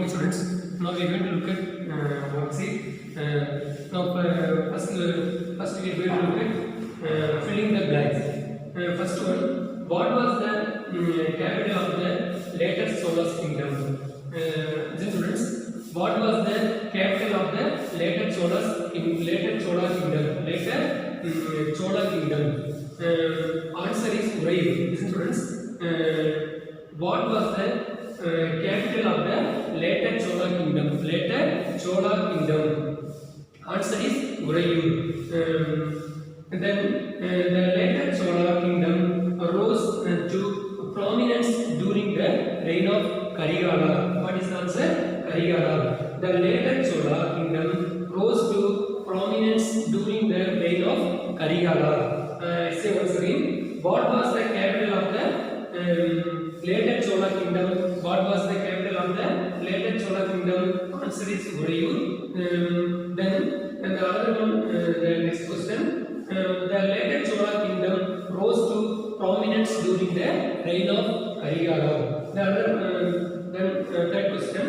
morning students. Now we are going to look at worksheet. Now first we are going to look at filling the blanks. First one, what was the capital of the later Chola kingdom? Students, what was the capital of the later Chola kingdom? Chola kingdom. Answer is Uraiyur. Students, what was the capital of the later Chola kingdom? Answer is Uraiyur. Then the later Chola kingdom rose to prominence during the reign of Karigala. What is the answer? Karigala. The later Chola kingdom rose to prominence during the reign of Karigala. Say once again, what was the capital of the later Chola kingdom? What was the capital of the later Chola kingdom? Answer is Uraiyur. Then and the other one, the next question, the later Chola kingdom rose to prominence during the reign of Karigala. The other, then third question,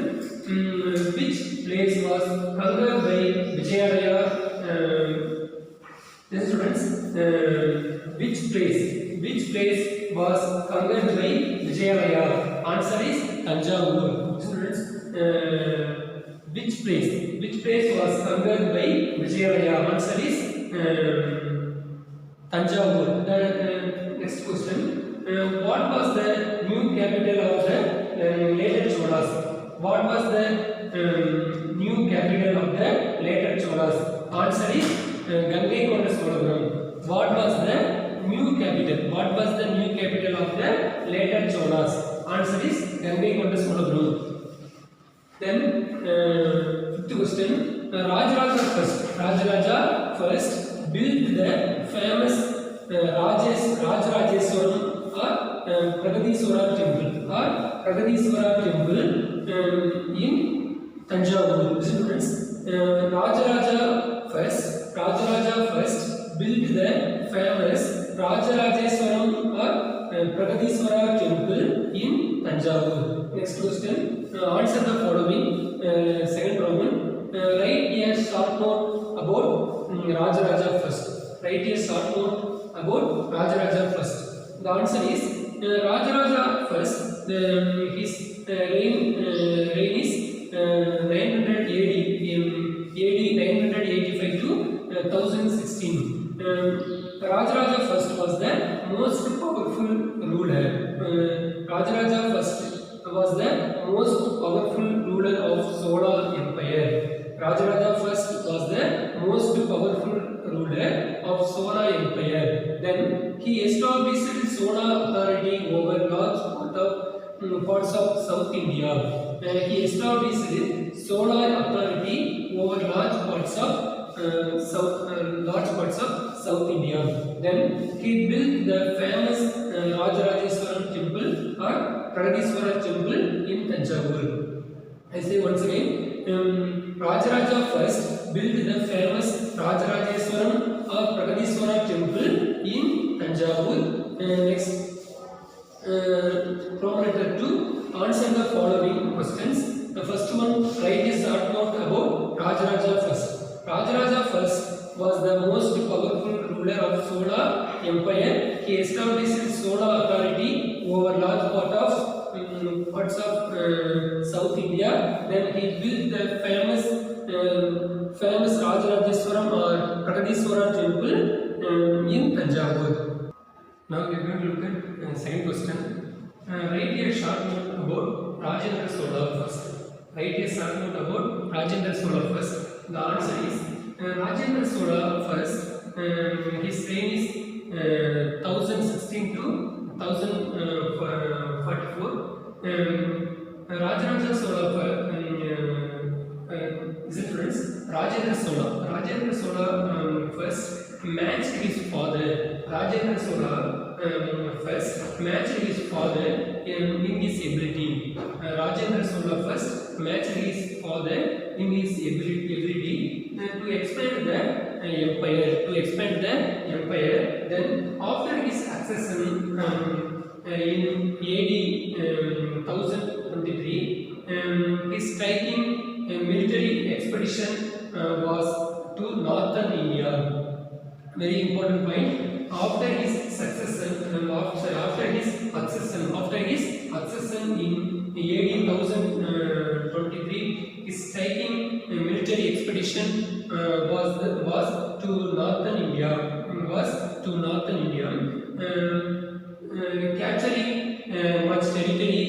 which place was conquered by Vijayalaya? Students, which place was conquered by Vijayalaya? Answer is Tanjavur. Students, which place was conquered by Vijayalaya? Answer is Tanjavur. The next question, what was the new capital of the later Cholas? What was the new capital of the later Cholas? Answer is Gangaikonda Solapuram. What was the new capital? What was the new capital of the later Cholas? Answer is Gangaikonda Solapuram. Then fifth question, Rajaraja first built the famous Rajarajeswaram or Pragadiswara temple in Tanjavur. Students, Rajaraja first built the famous Rajarajeswaram or Pragadiswara temple in Tanjavur. Next question, answer the following. Second problem, write a short note about Rajaraja first. Write a short note about Rajaraja first. The answer is Rajaraja first. His reign is 900 AD 985 to 1016. Rajaraja first was the most powerful ruler. Rajaraja first was the most powerful ruler of Chola Empire. Rajaraja first was the most powerful ruler of Chola Empire. Then he established Chola authority over large parts of South India. He established Chola authority over large parts of South India. Then he built the famous Rajarajeswaram temple or Pragadiswara temple in Tanjavur. I say once again, Rajaraja first built the famous Rajarajeswaram or Pragadiswara temple in Tanjavur. Next, Roman letter 2, answer the following questions. The first one, write a short note about Rajaraja first. Rajaraja first was the most powerful ruler of Chola Empire. He established Chola authority over large parts of South India. Then he built the famous Rajarajeswaram or Pragadiswara temple in Tanjavur. Now we are going to look at second question. Write a short note about Rajendra Chola first. Write a short note about Rajendra Chola first. The answer is Rajendra Chola first. His reign is 1016 to 1044. Rajendra Chola friends, Rajendra Chola first matched his father. Rajendra Chola first matched his father in his ability. Rajendra Chola first matched his father in his ability to expand the empire. Then after his accession in AD 1023, he his striking military expedition was to northern India. Very important point. After his succession, after his accession in AD 1023, his striking military expedition was to northern India. Capturing much territory.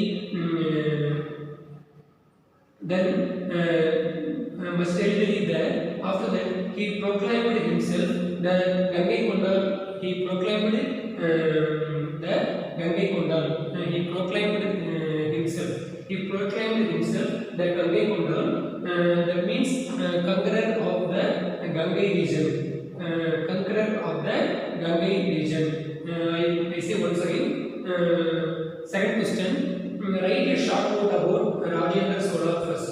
Much territory there. After that, he proclaimed himself the Gangai Kondal. He proclaimed the Gangai Kondal. He proclaimed himself the Gangai Kondal. That means conqueror of the Gangai region. I say once again. Second question. Write a short note about Rajendra Chola first.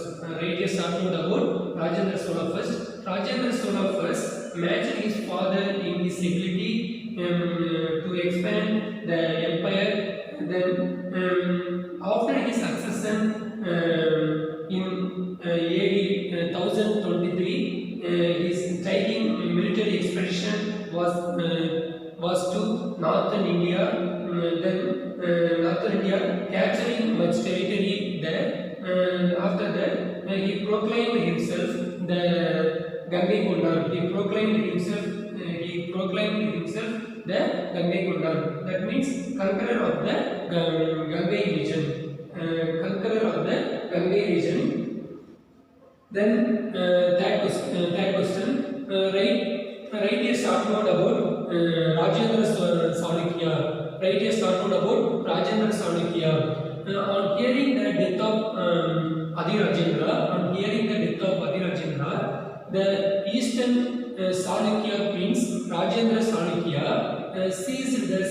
Rajendra Chola first matched his father in his ability to expand the empire. Then, after his accession in AD 1023, his striking military expedition was to northern India. Northern India, capturing much territory there. After that, he proclaimed himself the Gangai Kondal. He proclaimed himself the Gangai Kondal. That means conqueror of the Gangai region. Then third question. Write a short note about Rajendra Chanakya. On hearing the death of Adhirajendra, the eastern Chanakya prince Rajendra Chanakya seized the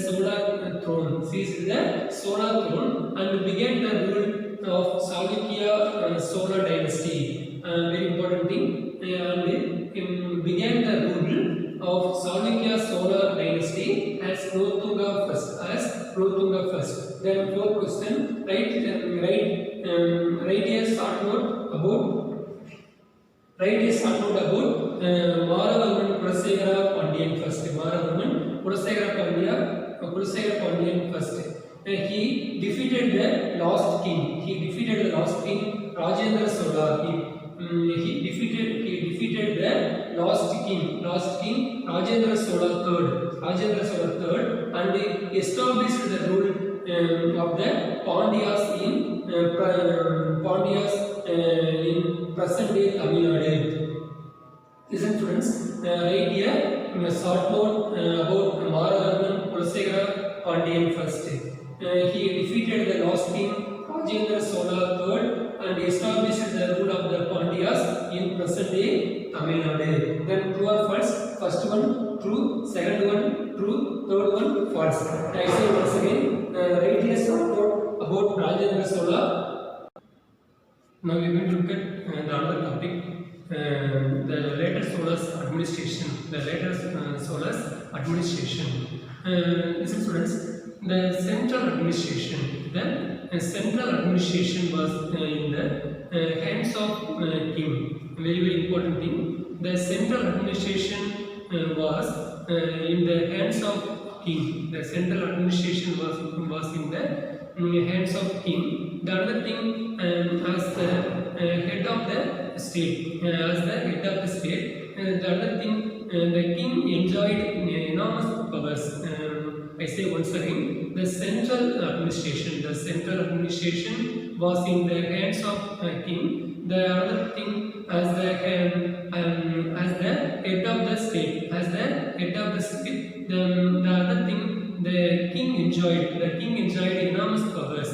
Chola throne and began the rule of Chanakya dynasty. Very important thing. And began the rule of Chanakya dynasty as Kulothunga first. Then fourth question. Write a short note about Maravarman Kulasekara Pandyan first. He defeated the last king. Rajendra Chola. He defeated the last king Rajendra Chola III, and established the rule of the Pandyas in present day Tamil Nadu. Listen students, write here a short note about Maravarman Kulasekara Pandyan first. He defeated the last king Rajendra Chola III and established the rule of the Pandyas in present day Tamil Nadu. Then true or false? First one true, second one true, third one false. I say once again, write a short note about Rajendra Chola. Now we are going to look at the other topic, the later Chola's administration. Listen students, the central administration. The central administration was in the hands of king. Very important thing. The central administration was in the hands of king. The central administration was in the hands of king. The other thing, as the head of the state. The other thing, the king enjoyed enormous powers. I say once again, the central administration was in the hands of king. The other thing, as the head of the state, the other thing, the king enjoyed enormous powers.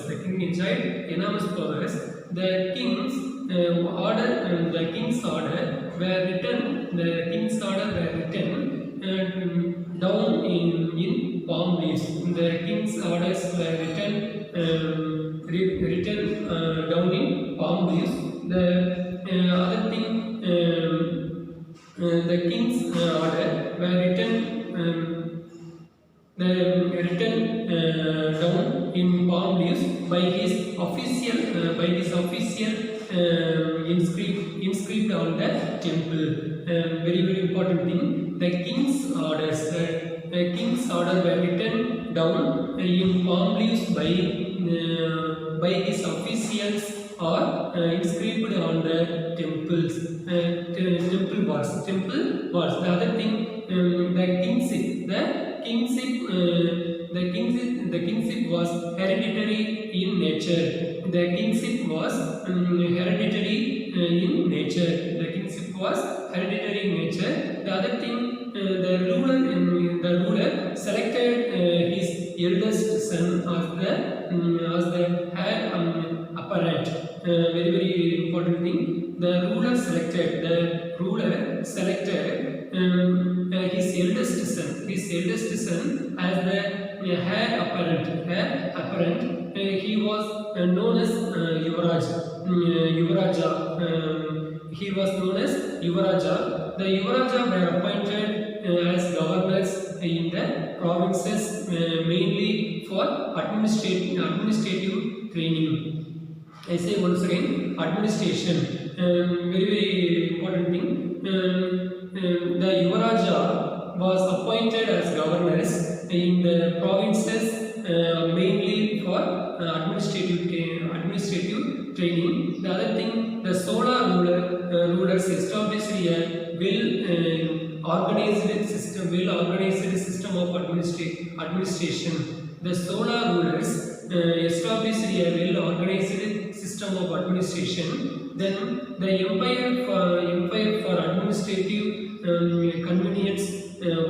The king's order were written down in palm leaves. The king's orders were written down in palm leaves. The other thing, the king's order were written down in palm leaves by his official inscribed on the temple. Very very important thing. The king's orders. The king's order were written down in palm leaves by his officials or inscribed on the temples. Temple walls. Temple walls. The other thing, the kingship. The kingship was hereditary in nature. The kingship was hereditary in nature. The kingship was hereditary in nature. The other thing, the ruler selected his eldest son as the heir apparent. Very very important thing. The ruler selected his eldest son as the heir apparent. He was known as Yuvaraja. He was known as Yuvaraja. The Yuvaraja were appointed as governors in the provinces, mainly for administrative training. I say once again, administration. Very very important thing. The Yuvaraja was appointed as governors in the provinces, mainly for administrative training. The other thing, the Solar rulers established a well-organized system of administration. The Solar rulers established a well-organized system of administration. Then the empire for administrative convenience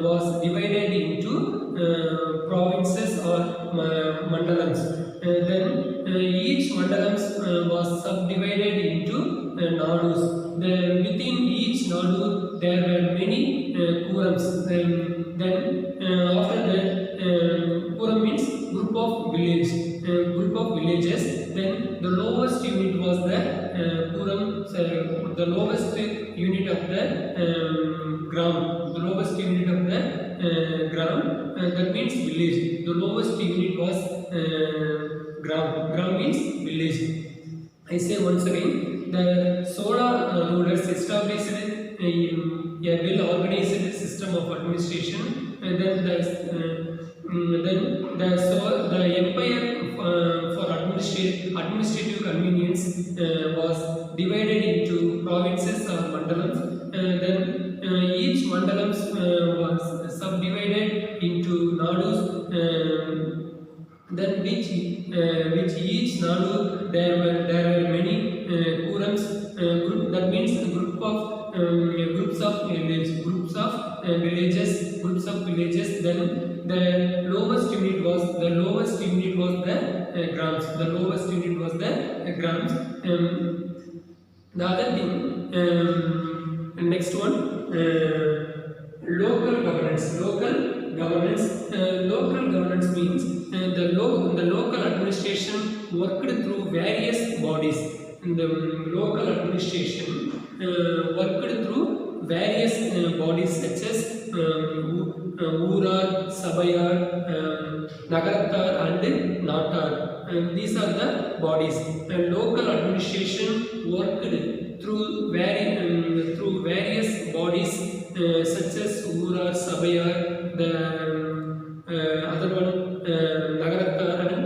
was divided into provinces or mandalams. Then each mandalams was subdivided into nadus. Within each nadu there were many kurams. Then after that, kuram means group of villages. Then the lowest unit was the kuram. The lowest unit of the gram. The lowest unit of the gram. That means village. The lowest unit was gram. Gram means village. I say once again, the Solar rulers established a well-organized system of administration. And then the empire for administrative convenience was divided into provinces or mandalams. Then each mandalams was subdivided into nadus. Then which each nadu there were many kurams. That means groups of villages. Then the lowest unit was the grams. The lowest unit was the grams. The other thing, next one, local governance. Local governance means the local administration worked through various bodies. The local administration worked through various bodies such as Urar, Sabayar, Nagarattar and Natar. These are the bodies. Local administration worked through various bodies such as Urar, Sabayar, the other one Nagarattar and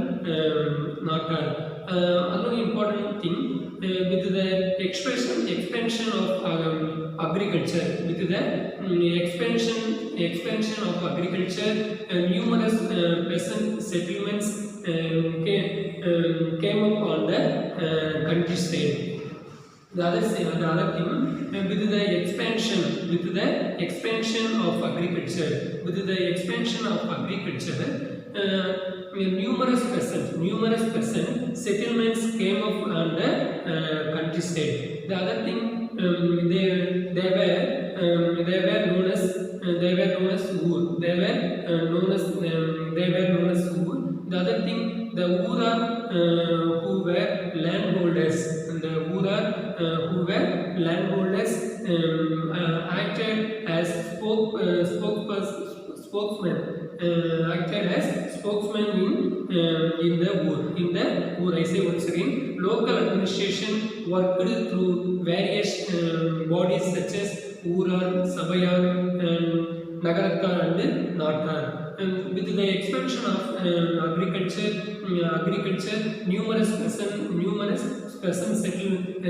Natar. Another important thing, with the expansion of agriculture, numerous peasant settlements came up on the countryside. The other thing, with the expansion of agriculture, numerous peasant settlements came up on the countryside. The other thing, they were known as Ur. The other thing, the Ura who were landholders, acted as spokesmen acted as spokesman in the Ur. I say once again, local administration worked through various bodies such as Urar, Sabayar, Nagarattar and Natar. With the expansion of agriculture, numerous person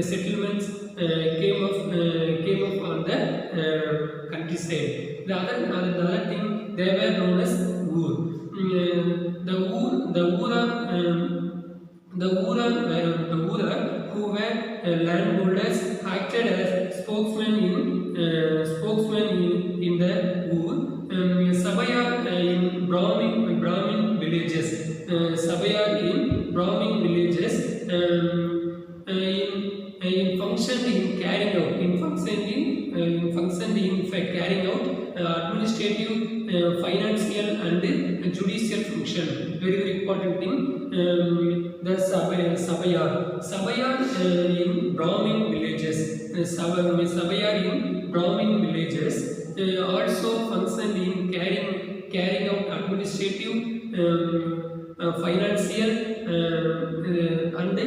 settlements came up on the countryside. The other thing, they were known as Ur. The Urar who were landholders acted as spokesmen in the Ur. Sabayar in Brahmin villages. Functioned in carrying out administrative, financial and judicial function. Very important thing. The Sabayar in Brahmin villages. Sabayar in Brahmin villages also functioned in carrying out administrative, financial and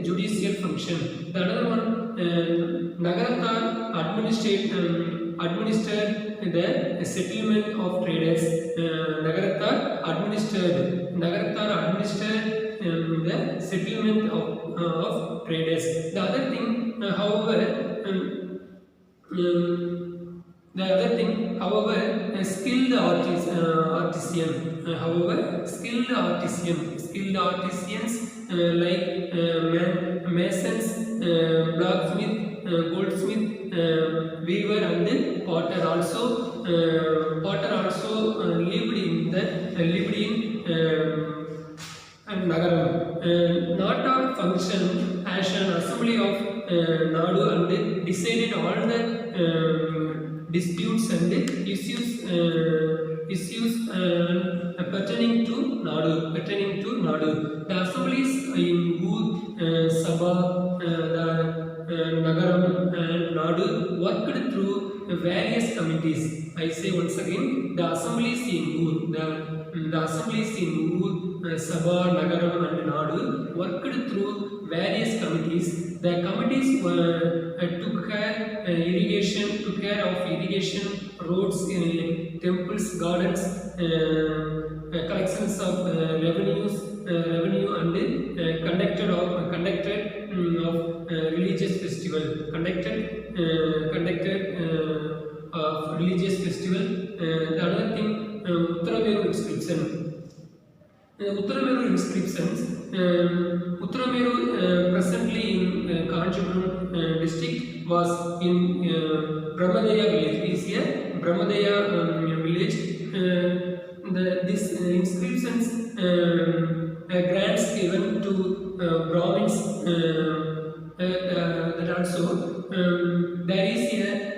judicial function. The another one, Nagarattar administered the settlement of traders. Nagarattar administered the settlement of traders. The other thing, however, skilled artisans like masons, blacksmith, goldsmith, weaver and potter also lived in Nagaram. Natar functioned as an assembly of Nadu and decided all the disputes and issues pertaining to Nadu. The assemblies in Ur, Sabha, Nagaram and Nadu worked through various committees. I say once again, the assemblies in Ur, Sabha, Nagaram and Nadu worked through various committees. The committees took care of irrigation, roads, temples, gardens, collections of revenue and conducted of religious festival. The other thing, Uttarameru inscription. Uttarameru inscriptions. Uttarameru presently in Kanchipuram district was in Brahmadaya village. Is here Brahmadaya village. This inscriptions grants given to Brahmins. That also there is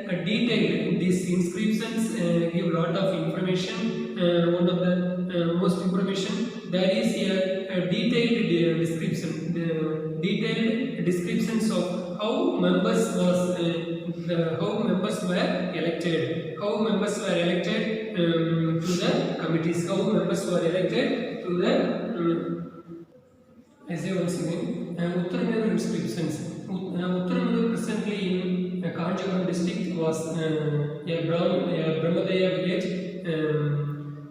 a detail. These inscriptions give lot of information. One of the most information, there is a detailed descriptions of how members were elected to the committees, how members were elected to the I say once again, Uttarameru inscriptions. Uttarameru presently in Kanchipuram district was a Brahmadaya village.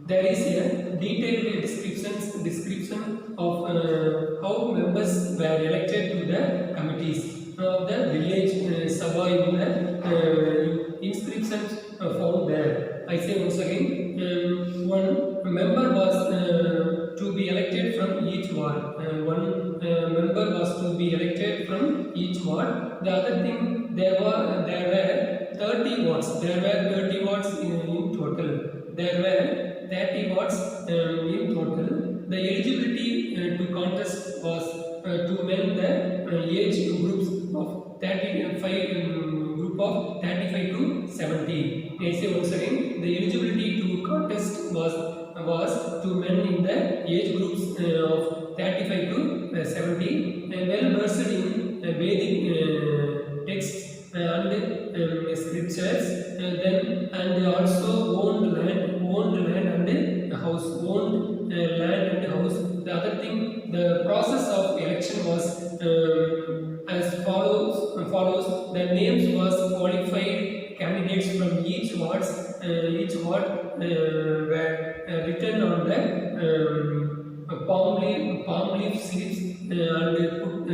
There is a detailed description of how members were elected to the committees of the village Sabha in the inscriptions found there. I say once again, one member was to be elected from each ward. One member was to be elected from each ward. The other thing, there were 30 wards. There were 30 wards in total. There were 30 wards in total. The eligibility to contest was to men the age groups of 35 to 70. I say once again, the eligibility to contest was to men in the age groups of 35 to 70, well versed in Vedic texts and scriptures, then and also owned land and house, owned land and house. The other thing, the process of election was as follows. The names was qualified candidates from each ward were written on the palm leaf slips and put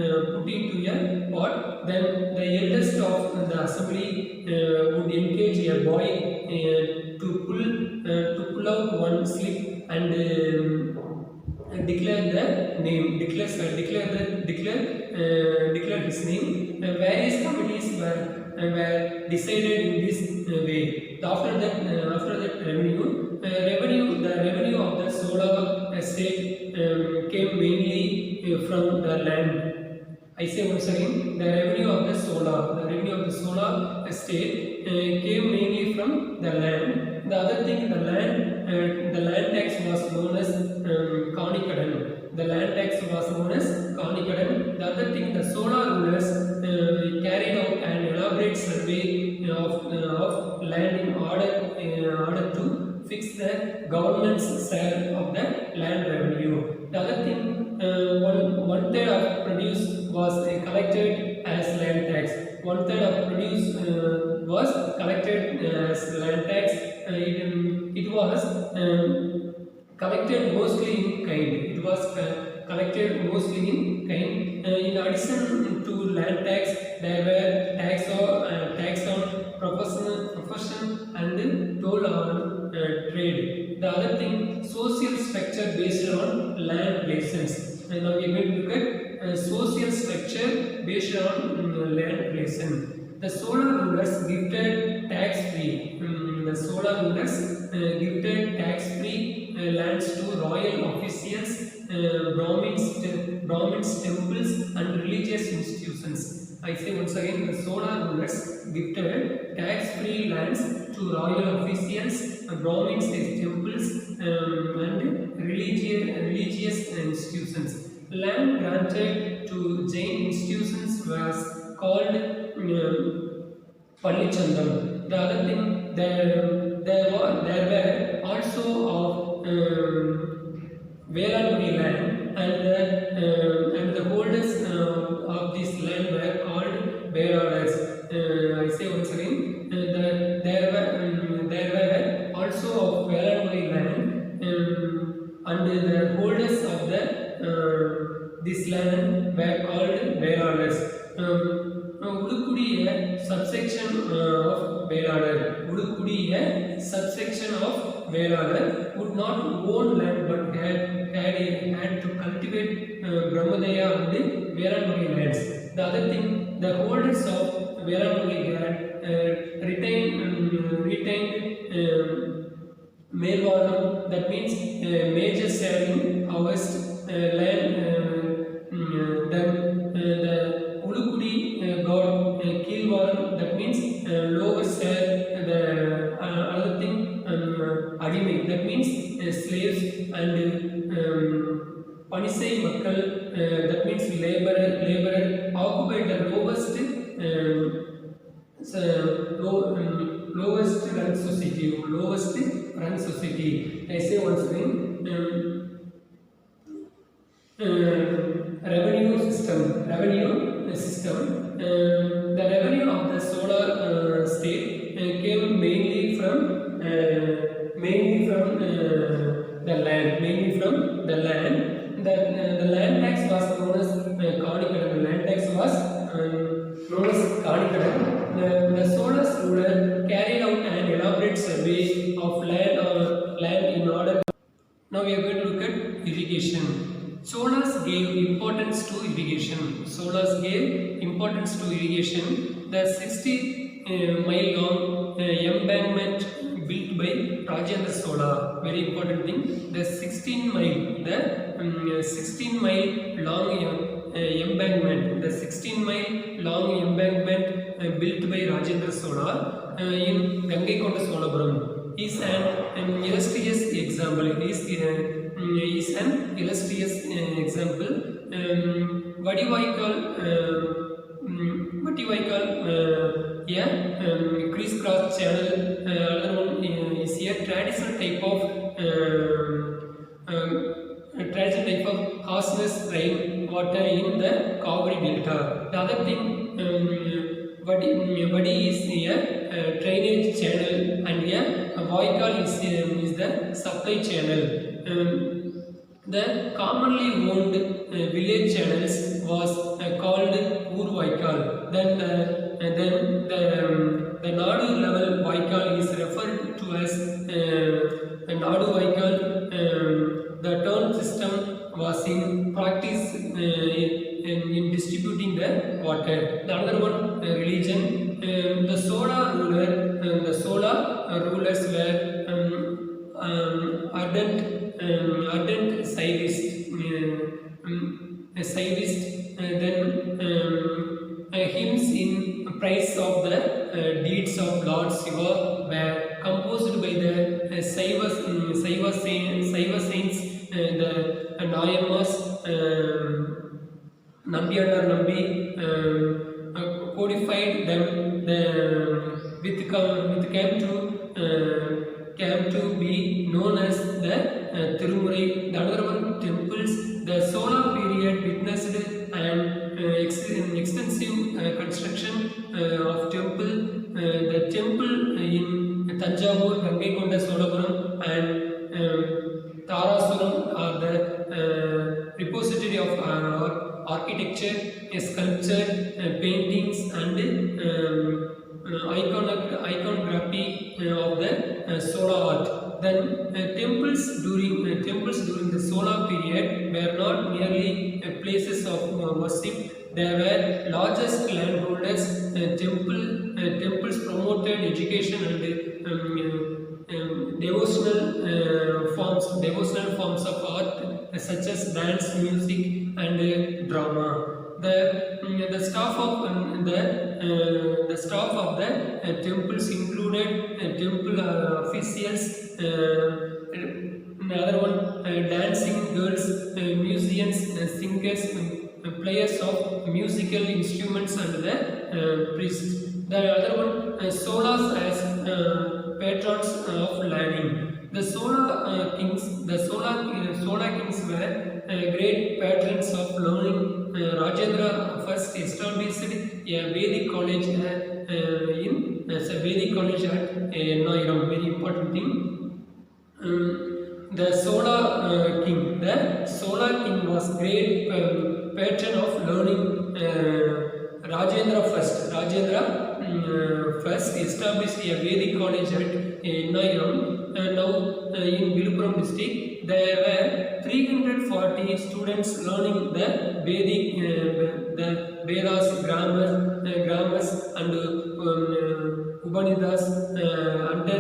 into a pot. Then the eldest of the assembly would engage a boy to pull out one slip and declare the name, declare his name. Various committees were decided in this way. After that the revenue of the solar estate came mainly from the land. I say once again, the revenue of the solar estate came mainly from the land. The other thing, the land tax was known as Kanikadan. The land tax was known as Kanikadan. The other thing, the solar rulers carried out an elaborate survey of land in order to fix the government's share of the land revenue. The other thing, one third of produce was collected as land tax. One third of produce was collected as land tax. It was collected mostly in kind. It was collected mostly in kind. In addition to land tax, there were tax on profession and toll on trade. The other thing, social structure based on land relations. And now we are going to look at social structure based on land relation. The solar rulers gifted tax-free. Gifted tax-free lands to royal officials, Brahmins, temples, and religious institutions. I say once again, the solar rulers gifted tax-free lands to royal officials, Brahmins, temples, and religious institutions. Land granted to Jain institutions was called Pallichandam. The other thing, there were also of Velanuri land, and the holders of this land were called Veladars. I say once again, there were also of Velanuri land, and the holders of this land were called Veladars. Udukudi, subsection of Veladar. Udukudi, subsection of Veladar, would not own land but had to cultivate Brahmadaya and Velanuri lands. The other thing, the holders of Velanuri had retained Melvarnam, that means major sharing harvest land. Then the Ulukudi got Kilvaram, that means lower share. The other thing, Adime, that means slaves, and Panisai Makkal, that means laborer occupied the lowest run society. I say once again, revenue system. The revenue of the solar state came mainly from the land. The land tax was known as Kanikadan. The land tax was known as Kanikadan. The solar ruler carried out an elaborate survey of land in order. Now we are going to look at irrigation. Solars gave importance to irrigation. The 60-mile long embankment built by Rajendra Sola. Very important thing. The 16-mile long embankment. The 16-mile long embankment built by Rajendra Sola in Gangaikonda Solapuram is an illustrious example. Vadivaikal, crisscross channel, another a traditional type of harshness rain water in the Kaveri Delta. The other thing, Vadi is a drainage channel, and a Vaikal is the supply channel. The commonly owned village channels was called Ur Vaikal. Then the Nadu level Vaikal is referred to as Nadu Vaikal. The turn system was in practice in distributing the water. The other one, religion. The Sola rulers were ardent Saivist. Then hymns in praise of the deeds of Lord Shiva were composed by the Saiva saints, the Nayamas, Nambiyanar Nambi codified them came to be known as the Tirumurai. The other one, temples. The Sola period witnessed an extensive construction of temple. The temple in Tanjavur, Gangaikonda Solapuram and Tarasuram are the repository of architecture, sculpture, paintings and iconography of the Sola art. Then temples during the Sola period were not merely places of worship. They were largest landholders. Temples promoted education and devotional forms of art such as dance, music, and drama. The staff of the temples included temple officials, another one, dancing girls, musicians, singers, players of musical instruments, and the priests. The other one, Solas as patrons of learning. The Sola kings were great patrons of learning. Rajendra first established a Vedic college at Nairam. Very important thing. The Sola king was great patron of learning. Rajendra first established a Vedic college at Nairam. Now in Viluppuram district, there were 340 students learning the Vedic, the Vedas, grammars and Upanishads under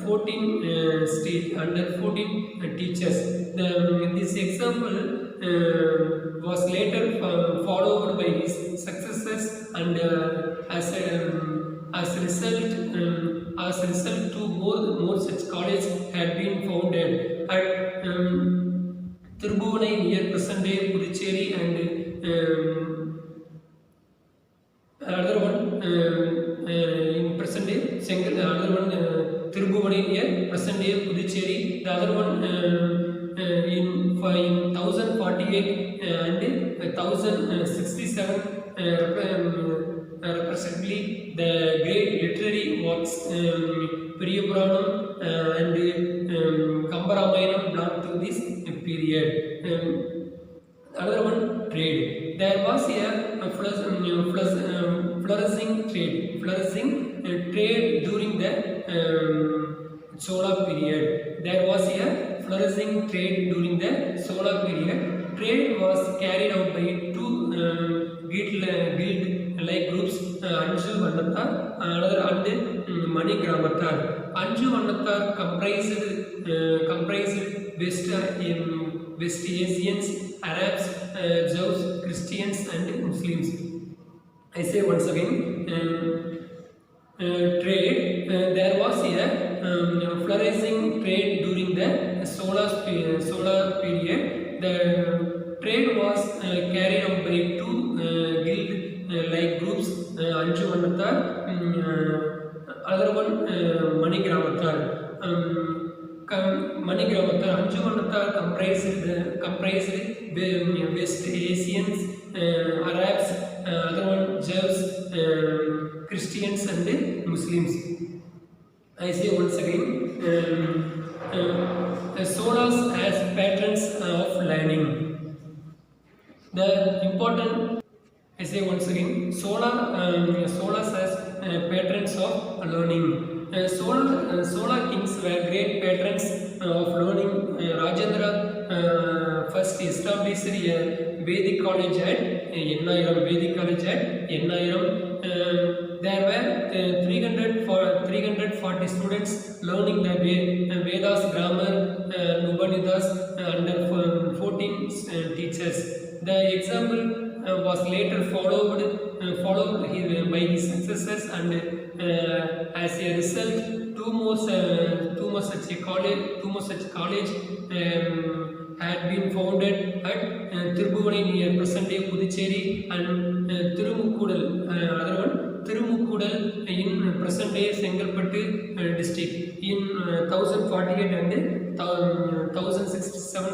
14 teachers. This example was later followed by his successors, and as a result, two more such colleges had been founded at Tirubhuvanai near present-day Puducherry, and another one in present-day Sengal. Another one Tirubhuvanai near present-day Puducherry. The other one in 1048 and 1067 representatively the great literary works Periyapuranam and Kambaramayanam belong to this period. Another one, trade. There was a flourishing trade during the Sola period. There was a flourishing trade during the Sola period. Trade was carried out by two guild-like groups, Anju Vannathar and Mani Gramathar. Anju Vannathar comprised West Asians, Arabs, Jews, Christians and Muslims. I say once again, trade. There was a flourishing trade during the Sola period. The trade was carried out by two guild-like groups, Anju Vannathar, other one Mani Gramathar. மணிகிராமத்தார் அஞ்சுமணத்தார் comprised West Asians, Arabs, other one Jews, Christians and Muslims. I say once again, Solas as patrons of learning. The important, I say once again, Solas as patrons of learning. Solar kings were great patrons of learning. Rajendra first established a Vedic college at Ennairam. There were 340 students learning the Vedas, grammar, Upanishads under 14 teachers. The example was later followed by his successors, and as a result, two more such college had been founded at Tirubunai near present day Puducherry, and Tirumukkudal, other one Tirumukkudal in present day Sengalpattu district in 1048 and 1067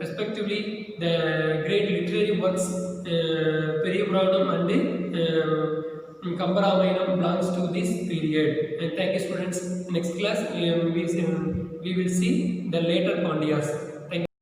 respectively. The great literary works Periyapuranam and Kambaramayanam belongs to this period. And thank you students. Next class we will see the later Pandyas.